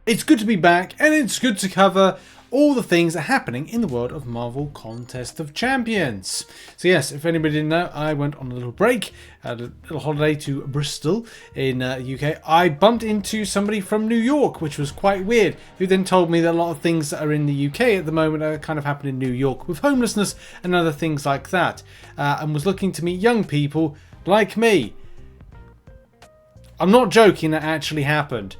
It's good to be back, and it's good to cover all the things that are happening in the world of Marvel Contest of Champions. So yes, if anybody didn't know, I went on a little break, had a little holiday to Bristol in UK. I bumped into somebody from New York, which was quite weird, who then told me that a lot of things that are in the UK at the moment are kind of happening in New York with homelessness and other things like that, and was looking to meet young people like me. I'm not joking, that actually happened.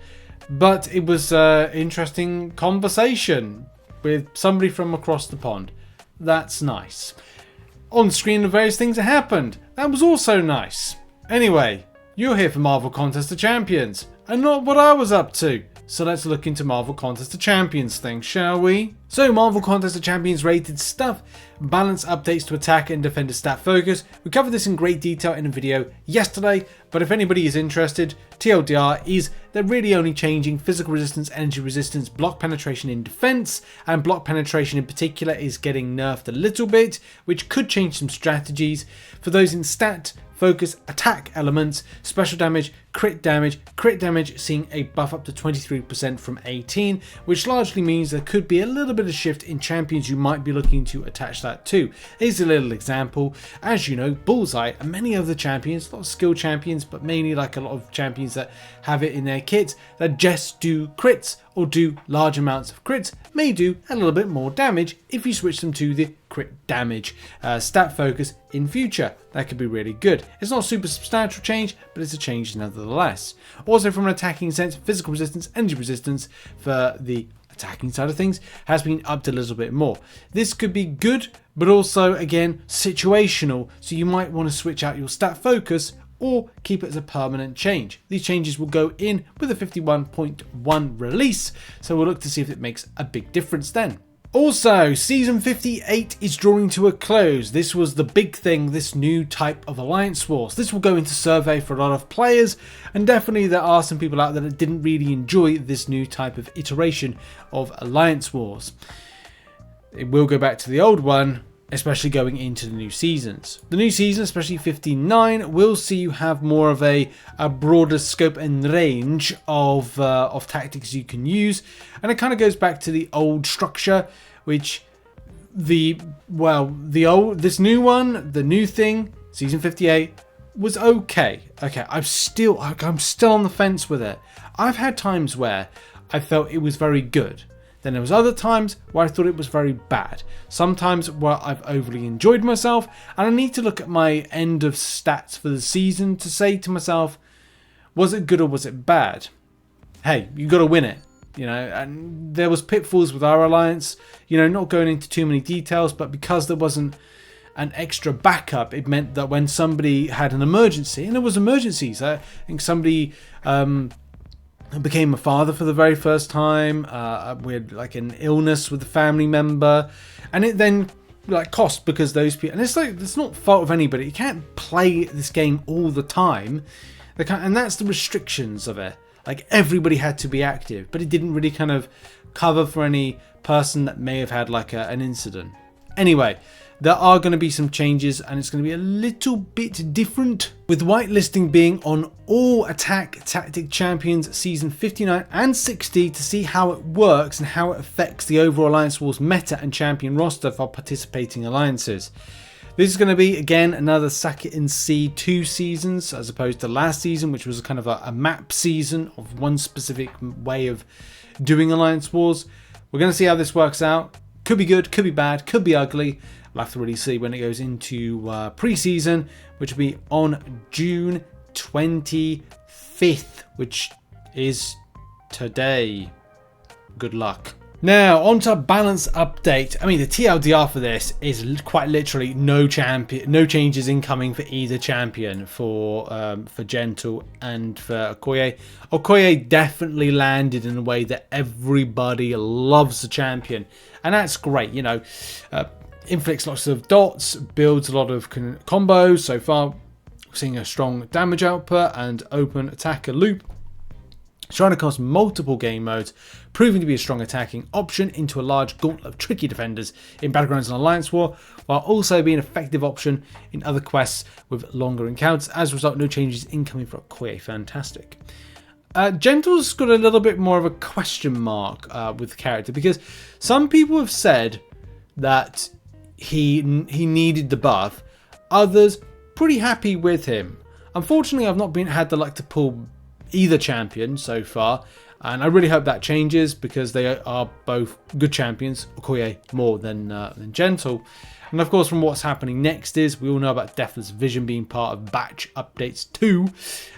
But it was an interesting conversation with somebody from across the pond. That's nice. On screen, the various things that happened. That was also nice. Anyway, you're here for Marvel Contest of Champions, and not what I was up to. So let's look into Marvel Contest of Champions things, shall we? So Marvel Contest of Champions rated stuff, balance updates to attack and defender stat focus. We covered this in great detail in a video yesterday, but if anybody is interested, TLDR is they're really only changing physical resistance, energy resistance, block penetration in defense, and block penetration in particular is getting nerfed a little bit, which could change some strategies. For those in stat, focus, attack elements, special damage, crit damage seeing a buff up to 23% from 18, which largely means there could be a little bit of shift in champions you might be looking to attach that to. Here's a little example. As you know, Bullseye and many other champions, a lot of skill champions, but mainly like a lot of champions that have it in their kits that just do crits or do large amounts of crits, may do a little bit more damage if you switch them to the crit damage stat focus in future. That could be really good. It's not a super substantial change, but it's a change nevertheless. Also, from an attacking sense, physical resistance, energy resistance for the attacking side of things has been upped a little bit more. This could be good, but also again situational, so you might want to switch out your stat focus or keep it as a permanent change. These changes will go in with a 51.1 release, so we'll look to see if it makes a big difference then. Also, Season 58 is drawing to a close. This was the big thing, this new type of Alliance Wars. This will go into survey for a lot of players, and definitely there are some people out there that didn't really enjoy this new type of iteration of Alliance Wars. It will go back to the old one, especially going into the new seasons. The new season, especially 59, will see you have more of a broader scope and range of tactics you can use, and it kind of goes back to the old structure, which this new one, the new thing, season 58, was okay. I'm still on the fence with it. I've had times where I felt it was very good. Then there was other times where I thought it was very bad. Sometimes where I've overly enjoyed myself, and I need to look at my end of stats for the season to say to myself, was it good or was it bad? Hey, you got to win it, and there was pitfalls with our alliance, not going into too many details, but because there wasn't an extra backup, it meant that when somebody had an emergency, and there was emergencies, I think somebody became a father for the very first time. We had like an illness with a family member, and it then cost because those people. And it's not fault of anybody. You can't play this game all the time. And that's the restrictions of it. Like everybody had to be active, but it didn't really kind of cover for any person that may have had like an incident. Anyway, there are going to be some changes, and it's going to be a little bit different, with whitelisting being on all attack tactic champions season 59 and 60 to see how it works and how it affects the overall Alliance Wars meta and champion roster for participating alliances. This is going to be, again, another Sack It and See 2 seasons, as opposed to last season, which was kind of a map season of one specific way of doing Alliance Wars. We're going to see how this works out. Could be good, could be bad, could be ugly. We'll have to really see when it goes into pre-season, which will be on June 25th, which is today. Good luck. Now, on to balance update. I mean, the TLDR for this is quite literally no changes incoming for either champion, for Gentle and for Okoye. Okoye definitely landed in a way that everybody loves the champion, and that's great. Inflicts lots of dots, builds a lot of combos. So far, we're seeing a strong damage output and open attacker loop. Trying across multiple game modes, proving to be a strong attacking option into a large gauntlet of tricky defenders in Battlegrounds and Alliance War, while also being an effective option in other quests with longer encounters. As a result, no changes incoming for Okoye. Fantastic. Gentle's got a little bit more of a question mark with the character, because some people have said that he needed the buff. Others pretty happy with him. Unfortunately, I've not had the luck to pull either champion so far, and I really hope that changes, because they are both good champions. Okoye more than Gentle. And of course, from what's happening next is, we all know about Deathless Vision being part of Batch Updates 2.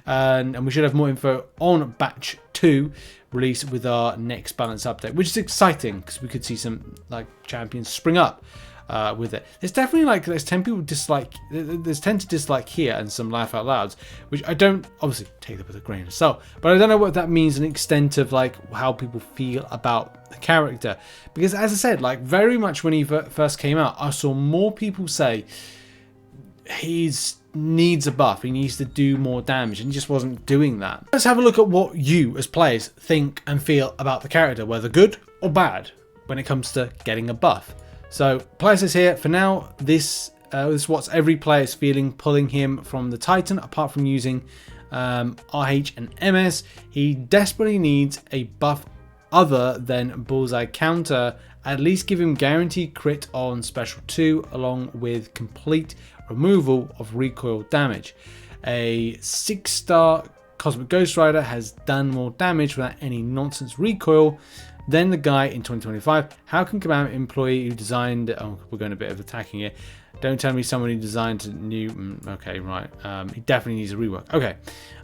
And we should have more info on Batch 2 released with our next balance update, which is exciting, because we could see some like champions spring up with it. There's definitely like, there's 10 people dislike, there's 10 to dislike here and some laugh out louds, which I don't, obviously take that with a grain of salt, but I don't know what that means in the extent of like how people feel about the character. Because as I said, like very much when he first came out, I saw more people say he's needs a buff, he needs to do more damage, and he just wasn't doing that. Let's have a look at what you as players think and feel about the character, whether good or bad when it comes to getting a buff. So players is here for now. This is what every player is feeling pulling him from the Titan, apart from using RH and MS. He desperately needs a buff other than Bullseye Counter. At least give him guaranteed crit on Special 2 along with complete removal of recoil damage. A 6-star Cosmic Ghost Rider has done more damage without any nonsense recoil than the guy in 2025. How can Kabam employee who designed... Oh, we're going a bit of attacking here. Don't tell me someone who designed a new... Okay, right. He definitely needs a rework. Okay.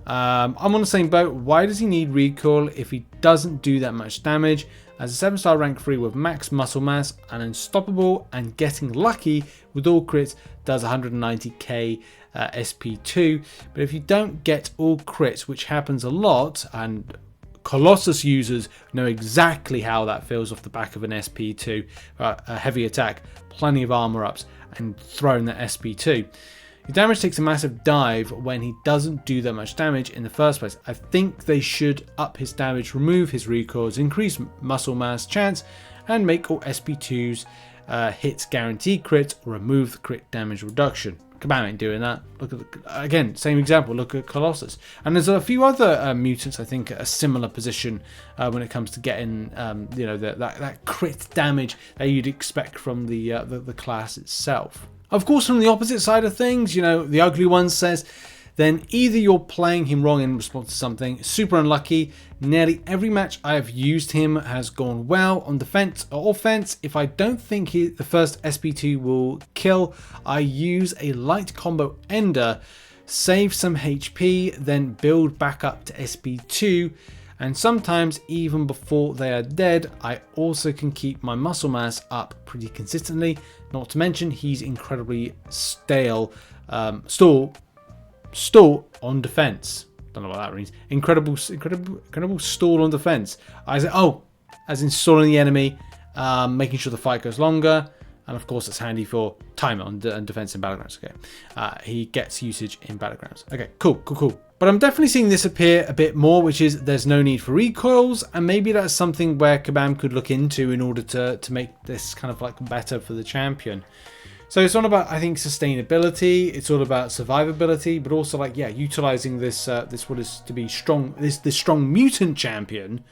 I'm on the same boat. Why does he need recoil if he doesn't do that much damage? As a 7-star rank 3 with max muscle mass and unstoppable and getting lucky with all crits does 190k SP2. But if you don't get all crits, which happens a lot, and Colossus users know exactly how that feels off the back of an SP2, a heavy attack, plenty of armor ups, and throwing that SP2. His damage takes a massive dive when he doesn't do that much damage in the first place. I think they should up his damage, remove his recoils, increase muscle mass chance, and make all SP2s hits guaranteed crit, or remove the crit damage reduction. Kabam ain't doing that. Look at again, same example. Look at Colossus, and there's a few other mutants I think at a similar position when it comes to getting you know that crit damage that you'd expect from the class itself. Of course, from the opposite side of things, you know, the ugly one says, then either you're playing him wrong in response to something, super unlucky. Nearly every match I have used him has gone well on defense or offense. If I don't think the first SP2 will kill, I use a light combo ender, save some HP, then build back up to SP2. And sometimes even before they are dead, I also can keep my muscle mass up pretty consistently. Not to mention he's incredibly stall on defense. Don't know what that means. Incredible stall on defense. I say, oh, as in stalling the enemy, making sure the fight goes longer, and of course it's handy for timer on defense in Battlegrounds. Okay, he gets usage in Battlegrounds. Okay, cool. But I'm definitely seeing this appear a bit more, which is there's no need for recoils, and maybe that's something where Kabam could look into in order to make this kind of like better for the champion. So it's not about, I think, sustainability. It's all about survivability, but also like, yeah, utilizing this what is to be strong, this strong mutant champion,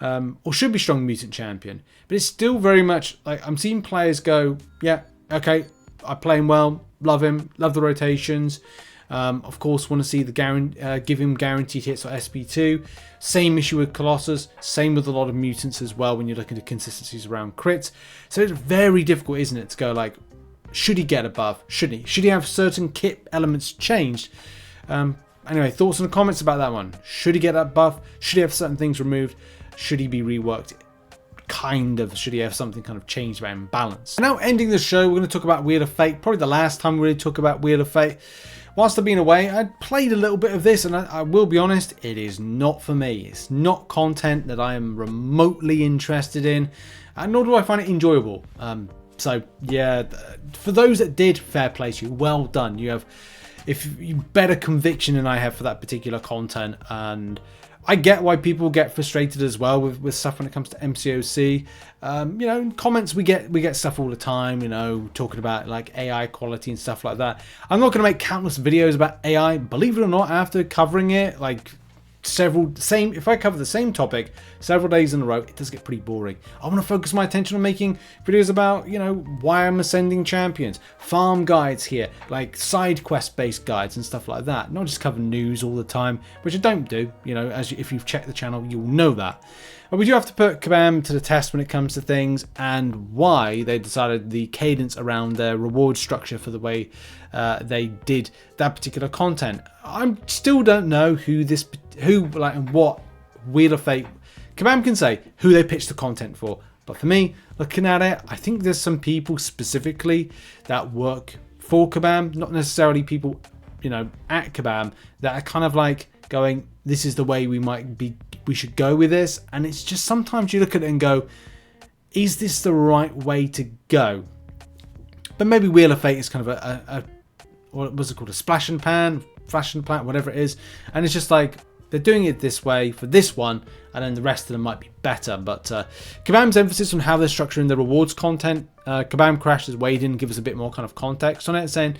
or should be strong mutant champion. But it's still very much like I'm seeing players go, yeah, okay, I play him well, love him, love the rotations. Of course, want to see the give him guaranteed hits or SP2. Same issue with Colossus. Same with a lot of mutants as well when you're looking at consistencies around crits. So it's very difficult, isn't it, to go like, should he get a buff? Should he? Should he have certain kit elements changed? Anyway, thoughts and comments about that one. Should he get that buff? Should he have certain things removed? Should he be reworked? Should he have something kind of changed about imbalance? Now ending the show, we're going to talk about Wheel of Fate. Probably the last time we really talk about Wheel of Fate. Whilst I've been away, I played a little bit of this, and I will be honest, it is not for me. It's not content that I am remotely interested in, and nor do I find it enjoyable. So yeah, for those that did, fair play to you, well done. You better conviction than I have for that particular content, and I get why people get frustrated as well with stuff when it comes to MCOC. You know, in comments we get stuff all the time, you know, talking about like AI quality and stuff like that. I'm not going to make countless videos about AI, believe it or not, after covering it. Like, if I cover the same topic several days in a row, it does get pretty boring. I want to focus my attention on making videos about, you know, why I'm ascending champions, farm guides here, like side quest based guides and stuff like that. Not just cover news all the time, which I don't do, you know, if you've checked the channel, you'll know that. But we do have to put Kabam to the test when it comes to things, and why they decided the cadence around their reward structure for the way they did that particular content. I still don't know what Wheel of Fate. Kabam can say who they pitched the content for, but for me, looking at it, I think there's some people specifically that work for Kabam, not necessarily people, you know, at Kabam, that are kind of like going, this is the way we should go with this. And it's just sometimes you look at it and go, is this the right way to go? But maybe Wheel of Fate is kind of a what was it called, a splash and pan, flash and plan, whatever it is, and it's just like they're doing it this way for this one, and then the rest of them might be better. But Kabam's emphasis on how they're structuring the rewards content, Kabam Crash has weighed in and give us a bit more kind of context on it, saying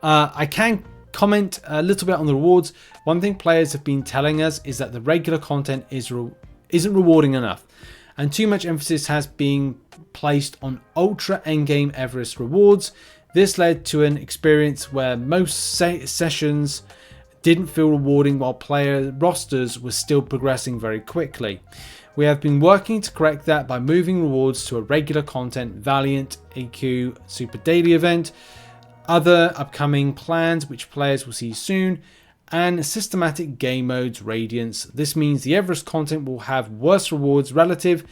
I can comment a little bit on the rewards. One thing players have been telling us is that the regular content isn't rewarding enough, and too much emphasis has been placed on ultra endgame Everest rewards. This led to an experience where most sessions didn't feel rewarding while player rosters were still progressing very quickly. We have been working to correct that by moving rewards to a regular content Valiant EQ Super Daily event, other upcoming plans which players will see soon, and systematic game modes Radiance. This means the Everest content will have worse rewards relative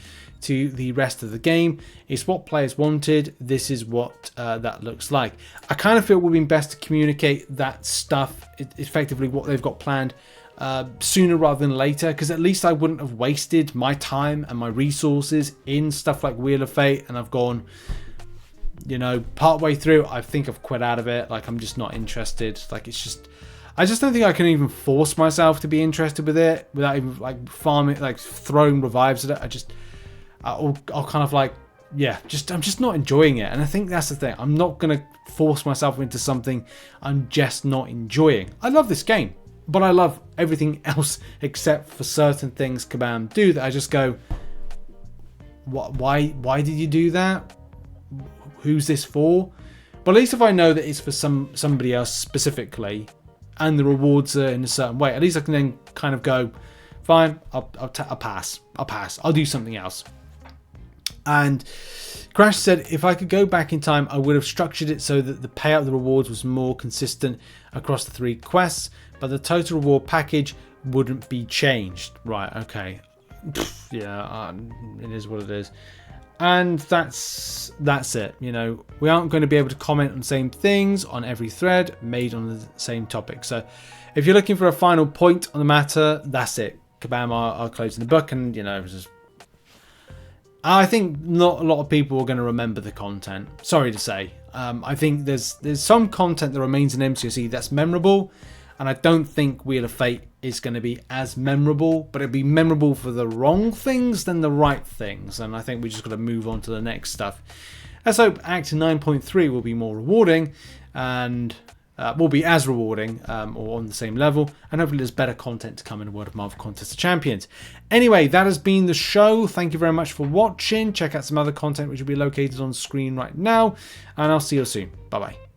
to the rest of the game. It's what players wanted. This is what that looks like. I kind of feel it would be best to communicate that stuff, effectively what they've got planned, sooner rather than later, because at least I wouldn't have wasted my time and my resources in stuff like Wheel of Fate, and I've gone, you know, part way through, I think I've quit out of it. Like, I'm just not interested. Like, it's just, I just don't think I can even force myself to be interested with it without even like farming, like throwing revives at it. I'll kind of like, yeah, I'm just not enjoying it. And I think that's the thing. I'm not going to force myself into something I'm just not enjoying. I love this game, but I love everything else except for certain things Kabam do that I just go, why did you do that? Who's this for? But at least if I know that it's for somebody else specifically, and the rewards are in a certain way, at least I can then kind of go, fine, I'll pass. I'll do something else. And Crash said, if I could go back in time, I would have structured it so that the payout of the rewards was more consistent across the 3 quests, but the total reward package wouldn't be changed. Right, okay. Yeah, it is what it is. And that's it. You know, we aren't going to be able to comment on the same things on every thread made on the same topic. So if you're looking for a final point on the matter, that's it. Kabam are closing the book, and you know, I think not a lot of people are going to remember the content. Sorry to say. I think there's some content that remains in MCOC that's memorable, and I don't think Wheel of Fate is going to be as memorable, but it'll be memorable for the wrong things than the right things, and I think we just got to move on to the next stuff. Let's hope Act 9.3 will be more rewarding, and will be as rewarding, or on the same level, and hopefully there's better content to come in the World of Marvel Contest of Champions. Anyway, that has been the show. Thank you very much for watching. Check out some other content which will be located on screen right now, and I'll see you soon. Bye bye.